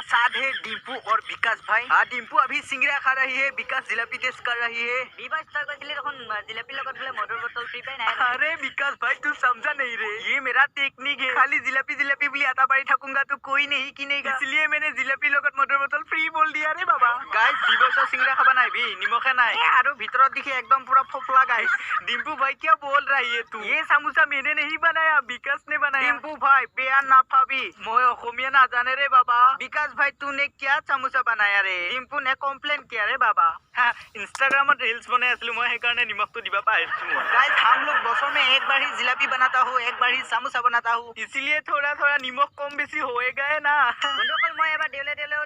साथ है डिम्पू और विकास भाई। हाँ, डिम्पू अभी सिंगरा खा रही है, विकास जिलापी टेस्ट कर रही है। अरे विकास भाई तू समझा नहीं रे, ये मेरा टेक्निक है। खाली जिलापी जिलापी बोली आता पारी ठकूंगा तो कोई नहीं किनेगा, इसलिए मैंने जिलापी लगत मटर बोतल फ्री बोल दिया रे बाबा। गाइस दिवस सिंगरा खाबा নাই भी निमखे নাই और भीतर दिखे एकदम पूरा फोफला। गाइस डिम्पू भाई क्या बोल रही है तू? ये समोसा मैंने नहीं बनाया, विकास ने बनाया। डिम्पू भाई बेया ना पाबी, मैं অসমীয়া ना जाने रे बाबा। विकास भाई तूने क्या समोसा बनाया रे? डिम्पू ने कम्प्लेन किया रे बाबा। हाँ, इंस्टाग्राम रील्स बनाई आसलू मैं, हेकारणे निमख तो दिबा पाहरिछु मैं। गाइस हम लोग बसों में एक बार ही जिलापी बनाता हूँ, एक बार ही समोसा बनाता हूँ, इसीलिए थोड़ा थोड़ा निमख कम बेसी होएगा है ना। বন্ধুসকল মই এবাৰ দেউলে দেউলে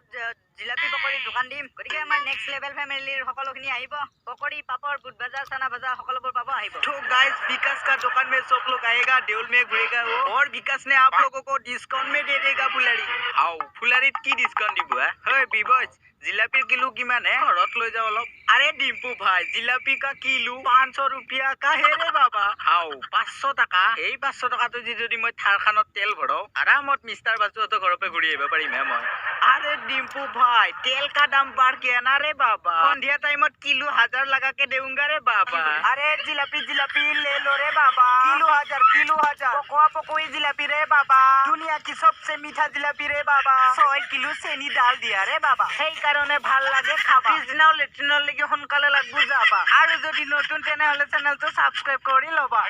জিলাপি পকৰি দোকান দিম, গতিকে আমাৰ নেক্সট লেভেল ফেমিলিৰ সকলোখিনি আহিব। পকৰি পাপৰ বুট ভাজা চানা ভাজা সকলোবোৰ পাব, আহিব। तो गाइस विकास का दुकान में सब लोग आएगा, देउल में घुरेगा वो, और विकास ने आप लोगों को डिस्काउंट में दे देगा फुलारी। आओ फुलारीत की डिस्काउंट দিব है विबस? जिलापी किलो किमान है? घरत লৈ जाओ अलप। अरे डिम्पू भाई जिलापी का किलो 500 रुपया का है रे बाबा। आओ 500 টাকা, এই 500 টাকাটো যদি মই থাৰখানত তেল ভৰাও আৰামত মিষ্টাৰ বাসুহঁতৰ ঘৰৰ পৰা ঘূৰি আহিব পাৰিম মই। अरे डिम्पू भाई तेल का दाम बढ़ गया ना रे बाबा, संध्या टाइम किलो 1000 लगा के देऊंगा रे बाबा। अरे जिलापी जिलापी ले लो रे बाबा, किलो 1000 पकोआ पकोई जिलापी रे बाबा, दुनिया की सबसे मीठा जिलापी रे बाबा। 6 किलो चेनी डाल दिया रे बाबा, সেই কারণে ভাল লাগে খাবা। পিছদিনাও লেট্ৰিনৰ লৈকে সোনকালে লাগবো যাবা, আৰু যদি নতুন তেনেহলে চেনেলটো সাবস্ক্ৰাইব কৰি ল'বা।